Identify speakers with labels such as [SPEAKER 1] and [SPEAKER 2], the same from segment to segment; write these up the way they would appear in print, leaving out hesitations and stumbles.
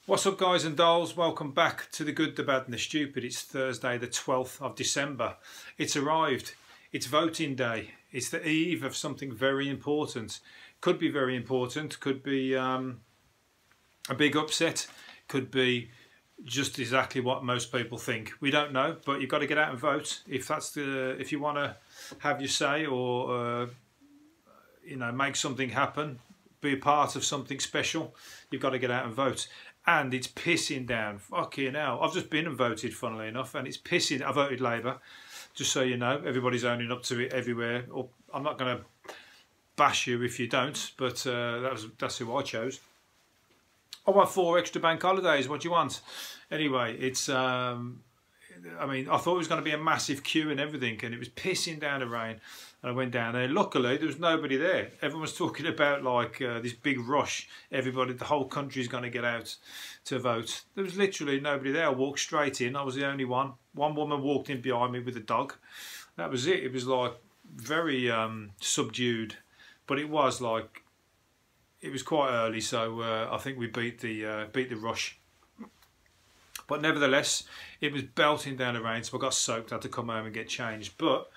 [SPEAKER 1] What's up, guys and dolls? Welcome back to the good, the bad and the stupid. It's Thursday the 12th of December. It's arrived. It's voting day. It's the eve of something very important. Could be very important, could be a big upset, could be just exactly what most people think. We don't know, but you've got to get out and vote if you want to have your say, or make something happen, be a part of something special. You've got to get out and vote. And it's pissing down. Fucking hell. I've just been and voted, funnily enough, and it's pissing. I voted Labour, just so you know. Everybody's owning up to it everywhere. I'm not going to bash you if you don't, but that's who I chose. I want 4 extra bank holidays. What do you want? Anyway, it's I thought it was going to be a massive queue and everything, and it was pissing down the rain. And I went down there. Luckily, there was nobody there. Everyone was talking about this big rush. Everybody, the whole country's going to get out to vote. There was literally nobody there. I walked straight in. I was the only one. One woman walked in behind me with a dog. That was it. It was like very subdued, but it was quite early. So I think we beat the rush. But nevertheless, it was belting down the rain, so I got soaked. I had to come home and get changed. But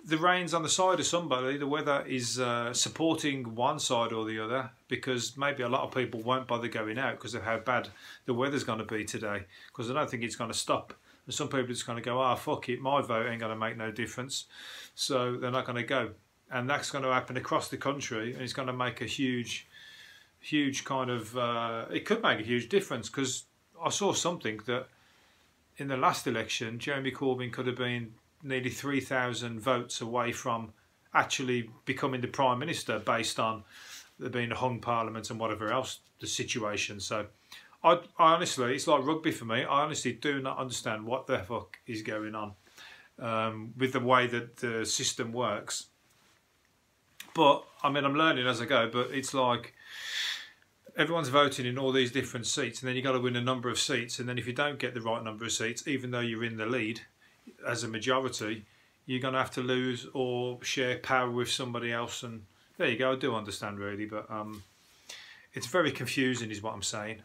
[SPEAKER 1] the rain's on the side of somebody. The weather is supporting one side or the other, because maybe a lot of people won't bother going out because of how bad the weather's going to be today, because I don't think it's going to stop. And some people are just going to go, fuck it, my vote ain't going to make no difference. So they're not going to go. And that's going to happen across the country, and it's going to make a huge kind of... it could make a huge difference, because I saw something that in the last election, Jeremy Corbyn could have been nearly 3,000 votes away from actually becoming the Prime Minister, based on there being a hung parliament and whatever else the situation. So I honestly, it's like rugby for me. I honestly do not understand what the fuck is going on with the way that the system works. But I mean, I'm learning as I go, but it's like everyone's voting in all these different seats, and then you've got to win a number of seats, and then if you don't get the right number of seats, even though you're in the lead as a majority, you're going to have to lose or share power with somebody else. And there you go. I do understand, really, but it's very confusing is what I'm saying.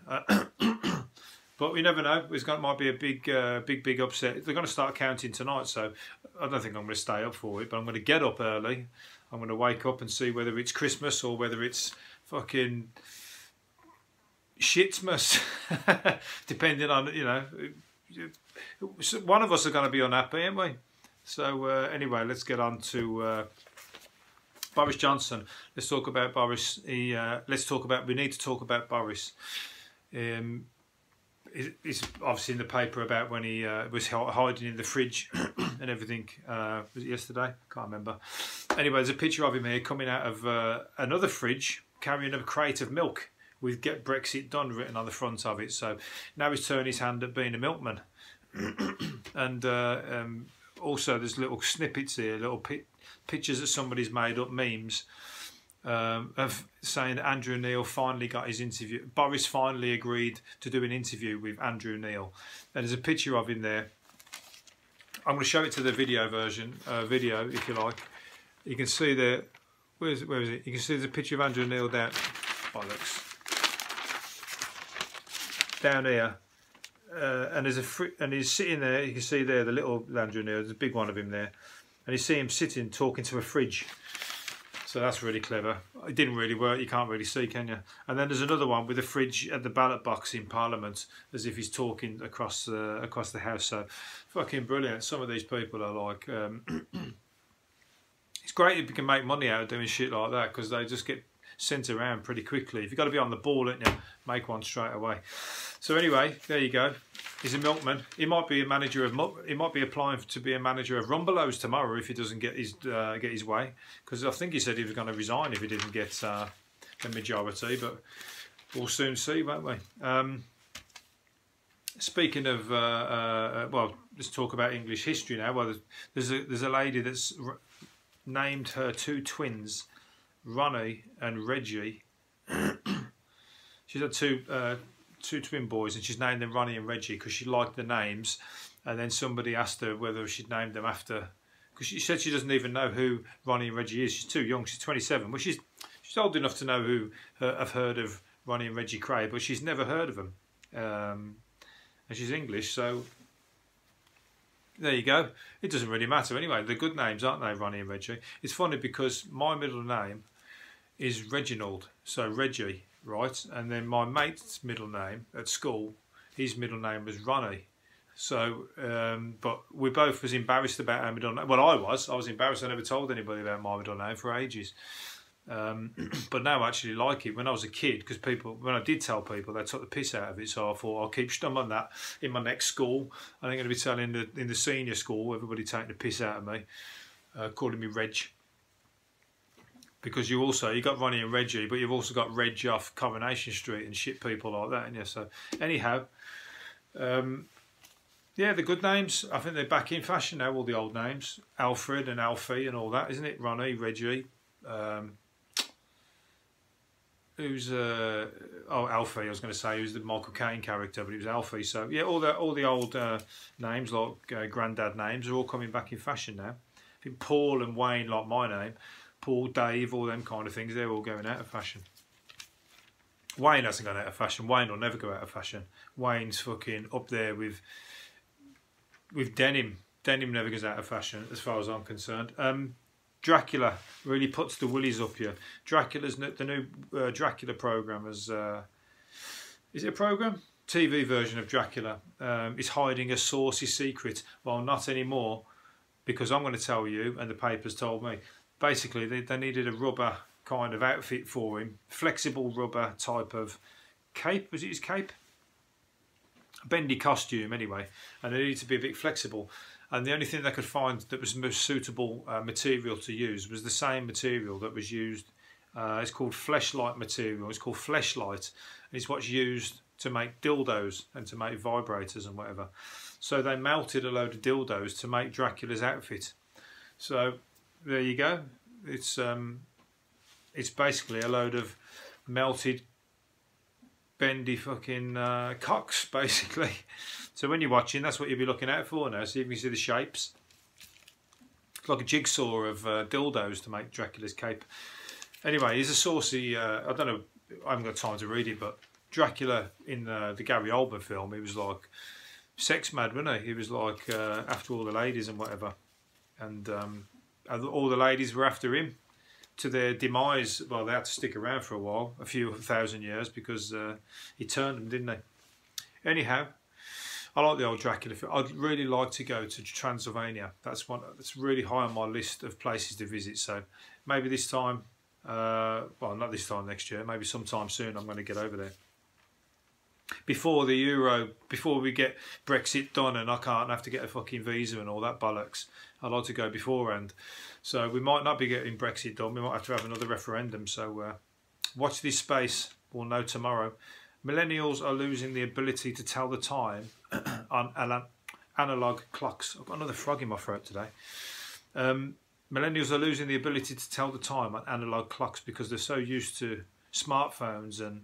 [SPEAKER 1] But we never know. Might be a big upset. They're going to start counting tonight, so I don't think I'm going to stay up for it, but I'm going to get up early. I'm going to wake up and see whether it's Christmas or whether it's fucking shitmas, depending on, one of us are going to be unhappy, aren't we? So anyway, let's get on to Boris Johnson. Let's talk about Boris. We need to talk about Boris. It's obviously in the paper about when he was hiding in the fridge and everything. Was it yesterday? Can't remember. Anyway, there's a picture of him here coming out of another fridge, carrying a crate of milk with "Get Brexit Done" written on the front of it. So now he's turned his hand at being a milkman. And also there's little snippets here, little pictures that somebody's made up, memes, of saying that Andrew Neil finally got his interview. Boris finally agreed to do an interview with Andrew Neil. And there's a picture of him there. I'm going to show it to the video version, if you like. You can see there, where is it? You can see there's a picture of Andrew Neil down, down here. And he's sitting there. You can see there the little Andrew Neil. There's a big one of him there, and you see him sitting talking to a fridge. So that's really clever. It didn't really work. You can't really see, can you? And then there's another one with a fridge at the ballot box in Parliament, as if he's talking across the house. So fucking brilliant. Some of these people are like. It's great if you can make money out of doing shit like that, because they just get sent around pretty quickly. If you've got to be on the ball, don't you? Make one straight away. So anyway, there you go. He's a milkman. He might be a manager of. He might be applying to be a manager of Rumbelows tomorrow if he doesn't get his way. Because I think he said he was going to resign if he didn't get the majority. But we'll soon see, won't we? Speaking of, well, let's talk about English history now. Well, there's a lady that's named her 2 twins, Ronnie and Reggie. She's had two twin boys, and she's named them Ronnie and Reggie because she liked the names. And then somebody asked her whether she'd named them after, because she said she doesn't even know who Ronnie and Reggie is. She's too young. She's 27. Well, she's old enough to know have heard of Ronnie and Reggie Cray, but she's never heard of them. and she's English, so there you go. It doesn't really matter anyway. They're good names, aren't they, Ronnie and Reggie? It's funny because my middle name is Reginald, so Reggie, right? And then my mate's middle name at school, his middle name was Ronnie. So, but we both was embarrassed about our middle name. Well, I was embarrassed. I never told anybody about my middle name for ages. But now I actually like it. When I was a kid, because when I did tell people, they took the piss out of it. So I thought I'll keep stum on that in my next school. I ain't going to be telling in the senior school everybody taking the piss out of me, calling me Reg. Because you got Ronnie and Reggie, but you've also got Reg off Coronation Street and shit people like that, and yeah. So anyhow, yeah, the good names. I think they're back in fashion now. All the old names, Alfred and Alfie and all that, isn't it? Ronnie, Reggie. Who's Alfie? I was going to say who's the Michael Caine character, but it was Alfie. So yeah, all the old names like granddad names are all coming back in fashion now. I think Paul and Wayne, like my name. Paul, Dave, all them kind of things, they're all going out of fashion. Wayne hasn't gone out of fashion. Wayne will never go out of fashion. Wayne's fucking up there with denim. Denim never goes out of fashion as far as I'm concerned. Dracula really puts the willies up you. Dracula's the new Dracula programme is it a programme? TV version of Dracula is hiding a saucy secret. Well, not anymore, because I'm going to tell you, and the papers told me. Basically, they needed a rubber kind of outfit for him, flexible rubber type of cape. Was it his cape? Bendy costume, anyway, and it needed to be a bit flexible. And the only thing they could find that was most suitable material to use was the same material that was used. It's called fleshlight material. It's called fleshlight, and it's what's used to make dildos and to make vibrators and whatever. So they melted a load of dildos to make Dracula's outfit. So there you go. It's basically a load of melted, bendy fucking cocks, basically. So when you're watching, that's what you'll be looking out for now. So you can see the shapes. It's like a jigsaw of dildos to make Dracula's cape. Anyway, he's a saucy. I don't know. I haven't got time to read it, but Dracula in the Gary Oldman film, he was like sex mad, wasn't he? He was like after all the ladies and whatever, and all the ladies were after him to their demise. Well, they had to stick around for a while, a few thousand years, because he turned them, didn't he? Anyhow, I like the old Dracula film. I'd really like to go to Transylvania. That's one that's really high on my list of places to visit. So maybe this time, well, not this time next year, maybe sometime soon I'm going to get over there. Before the Euro, before we get Brexit done and I can't have to get a fucking visa and all that bollocks, I'd like to go beforehand. So we might not be getting Brexit done, we might have to have another referendum. So watch this space, we'll know tomorrow. Millennials are losing the ability to tell the time on analog clocks. I've got another frog in my throat today. Millennials are losing the ability to tell the time on analog clocks because they're so used to smartphones and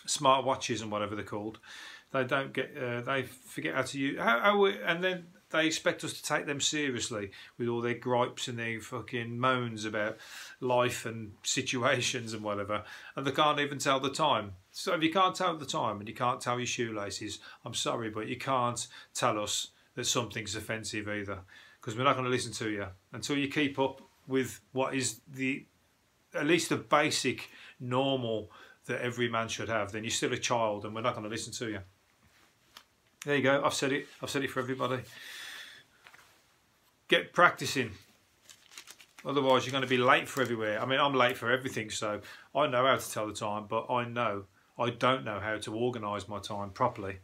[SPEAKER 1] smart watches and whatever they're called. They don't get, they forget how to use, and then they expect us to take them seriously with all their gripes and their fucking moans about life and situations and whatever, and they can't even tell the time. So if you can't tell the time and you can't tell your shoelaces, I'm sorry, but you can't tell us that something's offensive either, because we're not going to listen to you until you keep up with what is at least the basic normal that every man should have. Then you're still a child and we're not going to listen to you. There you go, I've said it for everybody. Get practicing, otherwise you're going to be late for everywhere. I mean, I'm late for everything, so I know how to tell the time, but I don't know how to organise my time properly.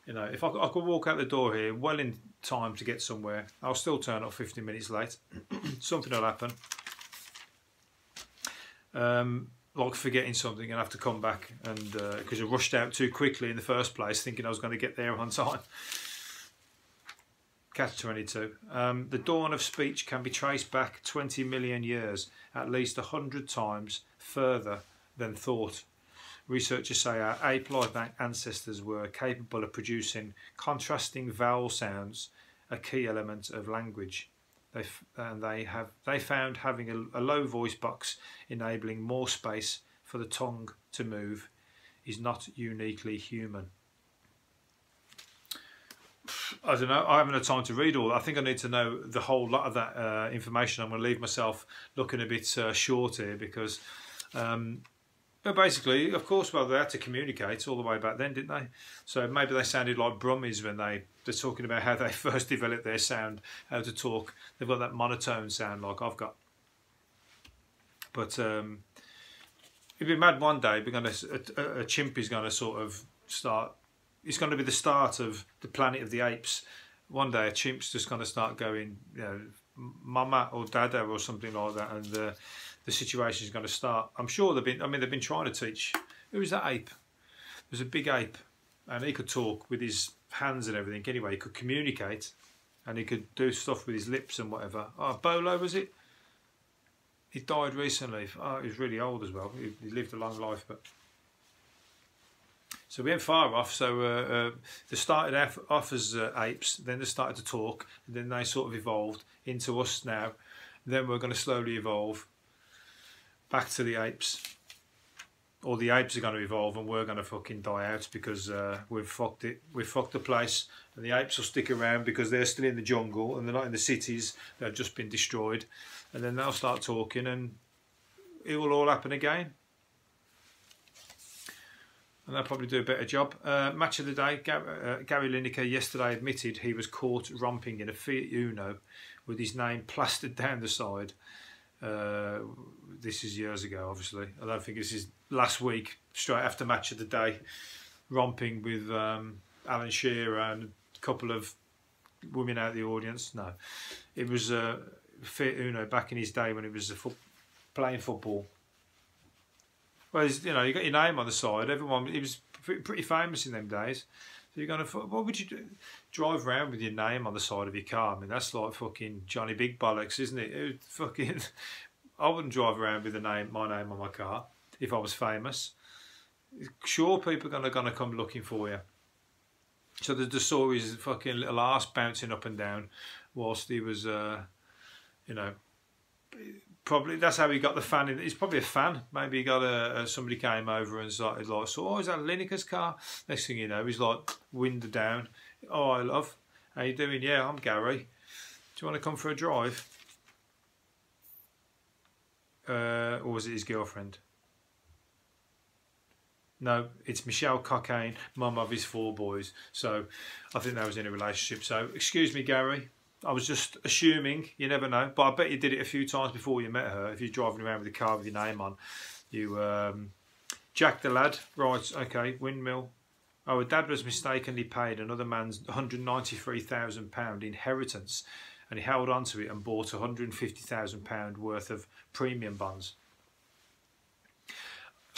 [SPEAKER 1] You know, if I could walk out the door here well in time to get somewhere, I'll still turn up 15 minutes late. Something will happen. Like forgetting something and have to come back, and because I rushed out too quickly in the first place, thinking I was going to get there on time. Catch 22. The dawn of speech can be traced back 20 million years, at least 100 times further than thought. Researchers say our ape-like ancestors were capable of producing contrasting vowel sounds, a key element of language. They found having a low voice box enabling more space for the tongue to move is not uniquely human. I don't know, I haven't had time to read all that. I think I need to know the whole lot of that information. I'm going to leave myself looking a bit short here because, but basically, of course, well, they had to communicate all the way back then, didn't they? So maybe they sounded like Brummies when they're talking about how they first developed their sound, how to talk. They've got that monotone sound like I've got. But it'd be mad one day. A chimp is going to sort of start. It's going to be the start of the Planet of the Apes. One day a chimp's just going to start going, you know, mama or dada or something like that, and the situation is going to start. I'm sure they've been trying to teach. Who was that ape? There was a big ape, and he could talk with his hands and everything. Anyway, he could communicate, and he could do stuff with his lips and whatever. Oh, Bolo was it? He died recently. Oh, he was really old as well. He lived a long life, but. So we went far off. So they started off as apes, then they started to talk, and then they sort of evolved into us now. Then we're going to slowly evolve back to the apes. Or the apes are going to evolve and we're going to fucking die out because we've fucked it. We've fucked the place, and the apes will stick around because they're still in the jungle and they're not in the cities. They've just been destroyed. And then they'll start talking and it will all happen again. And they'll probably do a better job. Match of the day, Gary Lineker yesterday admitted he was caught romping in a Fiat Uno with his name plastered down the side. This is years ago, obviously. I don't think this is last week, straight after Match of the Day, romping with Alan Shearer and a couple of women out of the audience. No, it was Fiat Uno back in his day when it was playing football. Well, you know, you got your name on the side. Everyone, he was pretty famous in them days. So you're gonna, what would you do? Drive around with your name on the side of your car? I mean, that's like fucking Johnny Big Bollocks, isn't it? It fucking, I wouldn't drive around with my name on my car if I was famous. Sure, people are gonna come looking for you. So the stories, fucking little arse bouncing up and down, whilst he was, you know. Probably that's how he got the fan. He's probably a fan. Maybe he got somebody came over and started like, so, oh, is that Lineker's car? Next thing you know, he's like window down. Oh, I love. How you doing? Yeah, I'm Gary. Do you want to come for a drive? Or was it his girlfriend? No, it's Michelle Cockayne, mum of his 4 boys. So I think they was in a relationship. So excuse me, Gary. I was just assuming, you never know, but I bet you did it a few times before you met her. If you're driving around with a car with your name on, you Jack the lad, right? Okay, windmill. Oh, her dad was mistakenly paid another man's £193,000 inheritance, and he held on to it and bought £150,000 worth of premium bonds.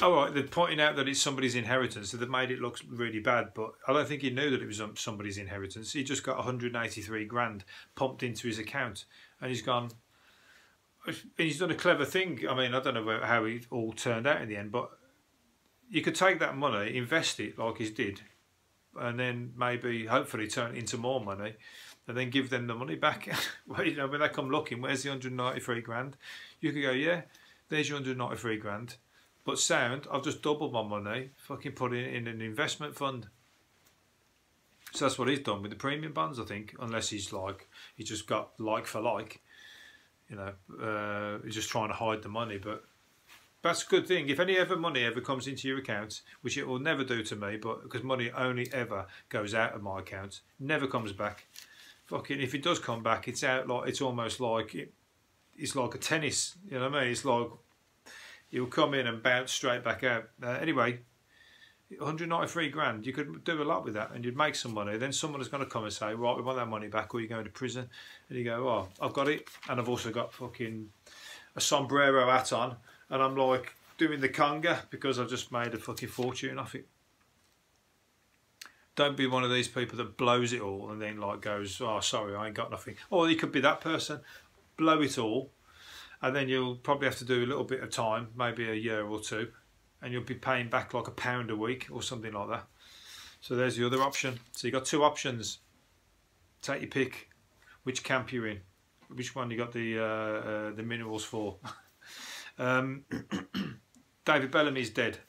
[SPEAKER 1] All right, they're pointing out that it's somebody's inheritance, so they've made it look really bad, but I don't think he knew that it was somebody's inheritance. He just got 183 grand pumped into his account, and he's gone. He's done a clever thing. I mean, I don't know how it all turned out in the end, but you could take that money, invest it like he did, and then maybe, hopefully, turn it into more money, and then give them the money back. Well, you know, when they come looking, where's the 193 grand? You could go, yeah, there's your 193 grand. But sound, I've just doubled my money, fucking put it in an investment fund. So that's what he's done with the premium bonds, I think, unless he's just got like for like, you know, he's just trying to hide the money. But that's a good thing. If any money ever comes into your account, which it will never do to me, but because money only ever goes out of my account, never comes back. Fucking, if it does come back, it's out like, it's almost like, it's like a tennis, you know what I mean? It's like, you'll come in and bounce straight back out. Anyway, 193 grand, you could do a lot with that and you'd make some money. Then someone is going to come and say, right, we want that money back, or you're going to prison. And you go, oh, I've got it. And I've also got fucking a sombrero hat on. And I'm like doing the conga because I've just made a fucking fortune off it. Don't be one of these people that blows it all and then like goes, oh, sorry, I ain't got nothing. Or you could be that person, blow it all. And then you'll probably have to do a little bit of time, maybe a year or two, and you'll be paying back like £1 a week or something like that. So there's the other option. So you've got 2 options. Take your pick. Which camp you're in. Which one you got the minerals for. David Bellamy's dead.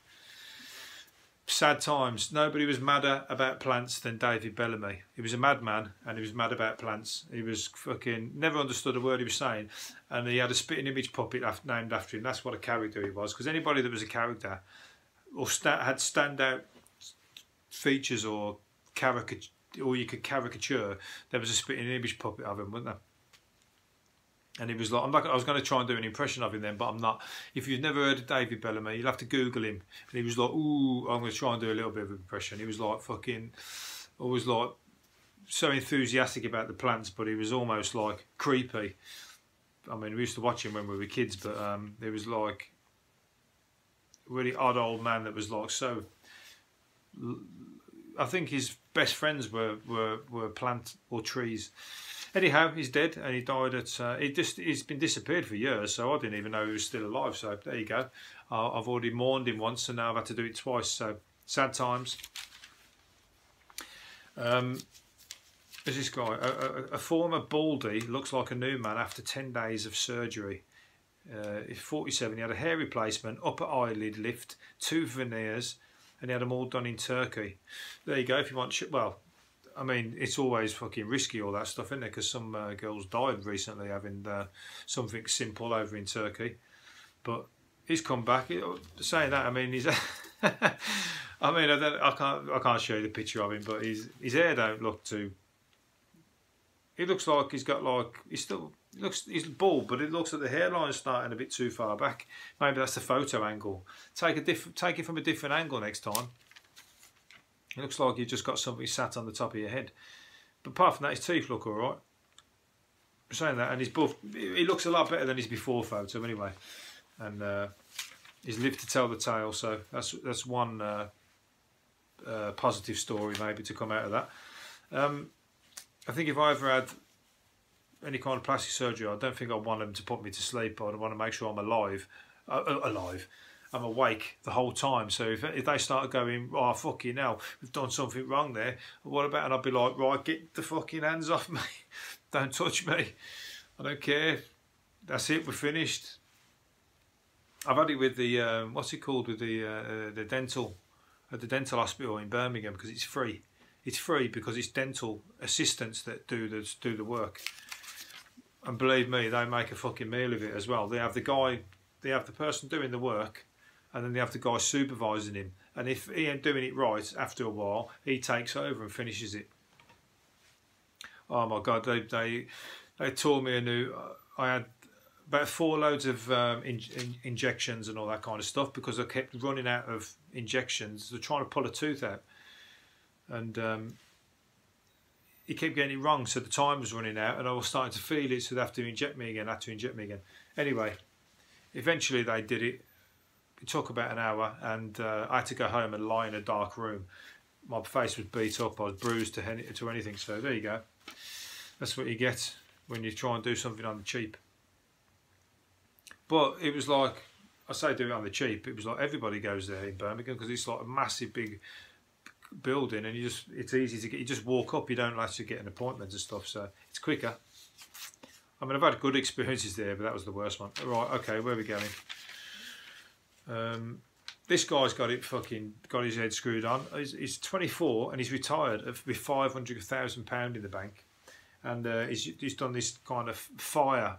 [SPEAKER 1] sad times. Nobody was madder about plants than David Bellamy. He was a madman and he was mad about plants. He was fucking never understood a word he was saying, and he had a spitting image puppet named after him. That's what a character he was. Because anybody that was a character or had standout features or caricature, or you could caricature, there was a spitting image puppet of him, wasn't there? And he was like, I was going to try and do an impression of him then, but I'm not. If you've never heard of David Bellamy, you'll have to Google him. And he was like, ooh, I'm going to try and do a little bit of an impression. He was like fucking, always like so enthusiastic about the plants, but he was almost like creepy. I mean, we used to watch him when we were kids, but he was like a really odd old man that was like so. I think his best friends were plant or trees. Anyhow, he's dead, and he died at. He's been disappeared for years, so I didn't even know he was still alive. So there you go. I've already mourned him once, and now I've had to do it twice. So sad times. There's this guy, a former baldy, looks like a new man after 10 days of surgery. He's 47. He had a hair replacement, upper eyelid lift, 2 veneers, and he had them all done in Turkey. There you go. If you want, well. I mean, it's always fucking risky, all that stuff, isn't it? Because some girls died recently having something simple over in Turkey. But he's come back. Saying that, I mean, he's. I mean, I can't show you the picture of him, but his hair don't look too. It looks like he's got like he's bald, but it looks like the hairline's starting a bit too far back. Maybe that's the photo angle. Take it from a different angle next time. It looks like you've just got something sat on the top of your head. But apart from that, his teeth look alright. Saying that, and he looks a lot better than his before photo anyway. And he's lived to tell the tale, so that's one positive story maybe to come out of that. I think if I ever had any kind of plastic surgery, I don't think I'd want them to put me to sleep. I'd want to make sure I'm alive. I'm awake the whole time. So if they start going, oh fucking hell, we've done something wrong there, what about? And I'd be like, right, get the fucking hands off me, don't touch me, I don't care. That's it, we're finished. I've had it with the what's it called, with the dental at the dental hospital in Birmingham, because it's free. It's free because it's dental assistants that do the work. And believe me, they make a fucking meal of it as well. They have the person doing the work, and then they have the guy supervising him. And if he ain't doing it right, after a while, he takes over and finishes it. Oh my God, they taught me a new. I had about 4 loads of injections and all that kind of stuff, because I kept running out of injections. They're trying to pull a tooth out, and he kept getting it wrong, so the time was running out, and I was starting to feel it, so they have to inject me again. Anyway, eventually they did it. It took about an hour, and I had to go home and lie in a dark room. My face was beat up, I was bruised to anything, so there you go. That's what you get when you try and do something on the cheap. But it was like, I say do it on the cheap, it was like everybody goes there in Birmingham, because it's like a massive big building, and it's easy to get. You just walk up, you don't actually get an appointment and stuff, so it's quicker. I mean, I've had good experiences there, but that was the worst one. Right, okay, where are we going? This guy's got his head screwed on. He's 24 and he's retired with £500,000 in the bank, and he's done this kind of FIRE.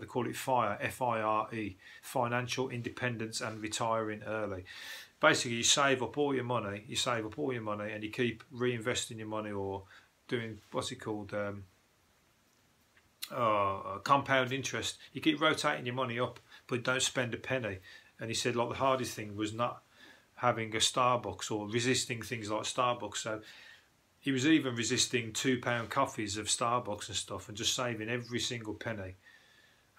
[SPEAKER 1] They call it FIRE, F-I-R-E, financial independence and retiring early. Basically, you save up all your money, and you keep reinvesting your money, or doing what's it called, compound interest. You keep rotating your money up, but don't spend a penny. And he said, like, the hardest thing was not having a Starbucks, or resisting things like Starbucks. So he was even resisting £2 coffees of Starbucks and stuff, and just saving every single penny.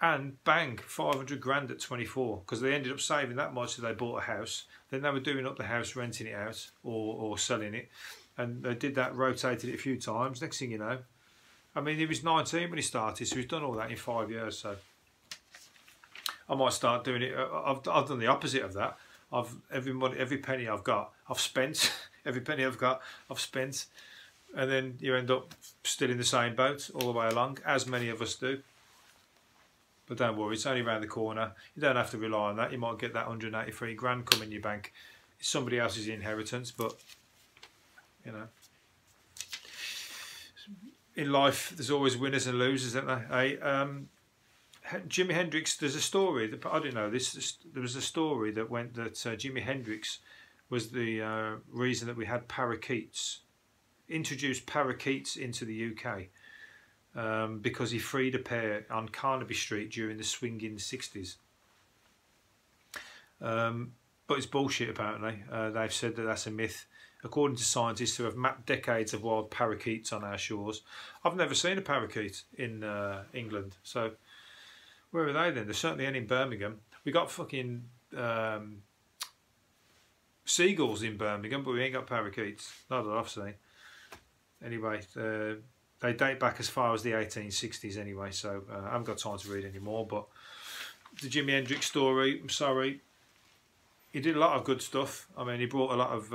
[SPEAKER 1] And bang, 500 grand at 24, because they ended up saving that much, so they bought a house. Then they were doing up the house, renting it out, or selling it. And they did that, rotated it a few times. Next thing you know, I mean, he was 19 when he started, so he's done all that in 5 years. So I might start doing it. I've done the opposite of that. Every penny I've got, I've spent. Every penny I've got, I've spent. And then you end up still in the same boat all the way along, as many of us do. But don't worry, it's only around the corner. You don't have to rely on that. You might get that 183 grand come in your bank It's somebody else's inheritance, but you know, in life there's always winners and losers, isn't there? Jimi Hendrix, there's a story that, I didn't know this, there was a story that went that Jimi Hendrix was the reason that we had parakeets, introduced parakeets into the UK, because he freed a pair on Carnaby Street during the swinging 60s. But it's bullshit apparently. They've said that that's a myth. According to scientists who have mapped decades of wild parakeets on our shores. I've never seen a parakeet in England, so where are they then? There's certainly any in Birmingham. We got fucking seagulls in Birmingham, but we ain't got parakeets. Not that I've seen. Anyway, they date back as far as the 1860s anyway, so I haven't got time to read anymore. But the Jimi Hendrix story, I'm sorry. He did a lot of good stuff. I mean, he brought a lot of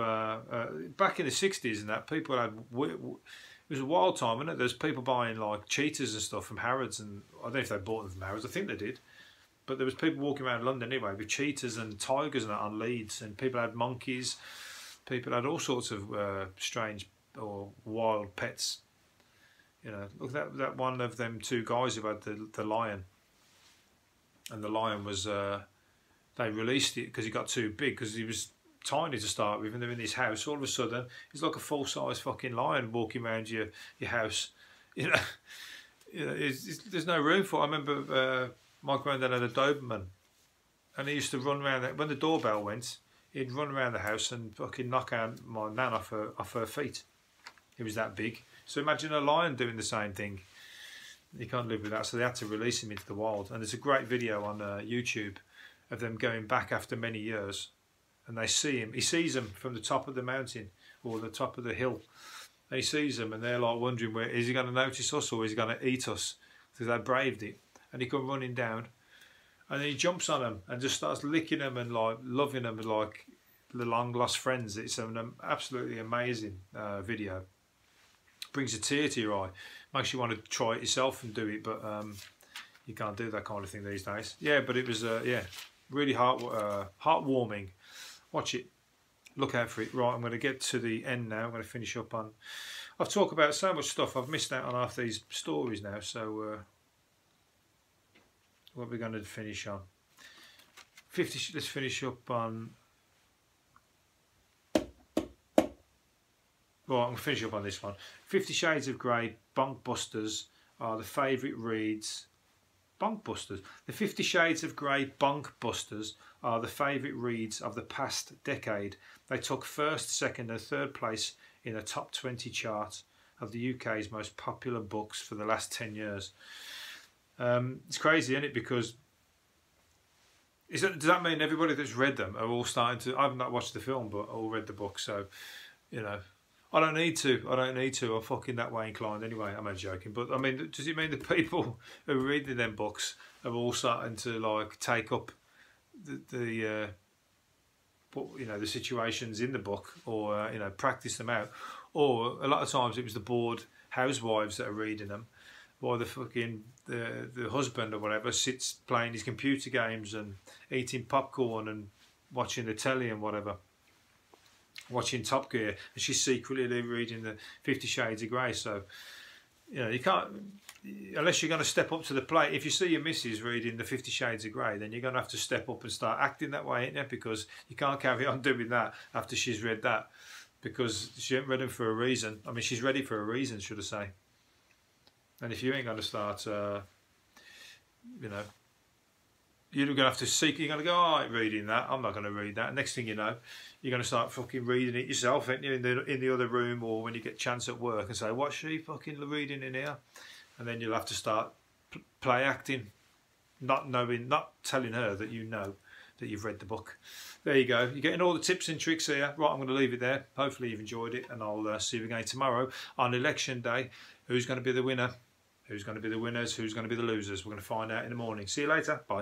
[SPEAKER 1] back in the 60s and that, people had, it was a wild time, wasn't it? There's people buying like cheetahs and stuff from Harrods, and I don't know if they bought them from Harrods, I think they did, but there was people walking around London anyway with cheetahs and tigers and that on leads, and people had monkeys, people had all sorts of strange or wild pets. You know, look, that one of them two guys who had the lion, and the lion was they released it because he got too big, because he was tiny to start with, and they're in his house. All of a sudden, he's like a full-size fucking lion walking around your house. You know, there's no room for it. I remember my granddad had a Doberman, and he used to run around. When the doorbell went, he'd run around the house and fucking knock out my nan off her feet. He was that big. So imagine a lion doing the same thing. You can't live with that, so they had to release him into the wild. And there's a great video on YouTube of them going back after many years, and they see him. He sees them from the top of the mountain or the top of the hill. He sees them, and they're like wondering, where is he going to notice us, or is he going to eat us? Because they braved it. And he comes running down, and then he jumps on them and just starts licking them and like loving them like the long lost friends. It's an absolutely amazing video. Brings a tear to your eye. Makes you want to try it yourself and do it, but you can't do that kind of thing these days. Yeah, but it was yeah, really heartwarming. Watch it. Look out for it. Right, I'm going to get to the end now. I'm going to finish up on... I've talked about so much stuff. I've missed out on half these stories now. So what are we going to finish on? Let's finish up on... Well, I'm going to finish up on this one. 50 Shades of Grey Bunk Busters are the favourite reads... Bunk Busters. The 50 Shades of Grey Bunk Busters are the favourite reads of the past decade. They took first, second and third place in the top 20 chart of the UK's most popular books for the last 10 years. It's crazy, isn't it? Because does that mean everybody that's read them are all starting to... I've not watched the film, but all read the book, so, you know... I don't need to. I'm fucking that way inclined anyway. I'm only joking. But I mean, does it mean the people who are reading them books are all starting to like take up the you know, the situations in the book, or you know, practice them out? Or a lot of times it was the bored housewives that are reading them, or the fucking the husband or whatever sits playing his computer games and eating popcorn and watching the telly and whatever. Watching Top Gear, and she's secretly reading the 50 Shades of Grey. So, you know, you can't, unless you're going to step up to the plate. If you see your missus reading the 50 Shades of Grey, then you're going to have to step up and start acting that way, ain't you? Because you can't carry on doing that after she's read that, because she ain't read them for a reason. I mean, she's ready for a reason, should I say. And if you ain't going to start, you know, you're going to have to seek, you're going to go, all right, reading that, I'm not going to read that. And next thing you know, you're going to start fucking reading it yourself, ain't you, in the other room, or when you get a chance at work, and say, what's she fucking reading in here? And then you'll have to start play acting, not telling her that you know that you've read the book. There you go. You're getting all the tips and tricks here. Right, I'm going to leave it there. Hopefully you've enjoyed it, and I'll see you again tomorrow on election day. Who's going to be the winner? Who's going to be the winners? Who's going to be the losers? We're going to find out in the morning. See you later. Bye.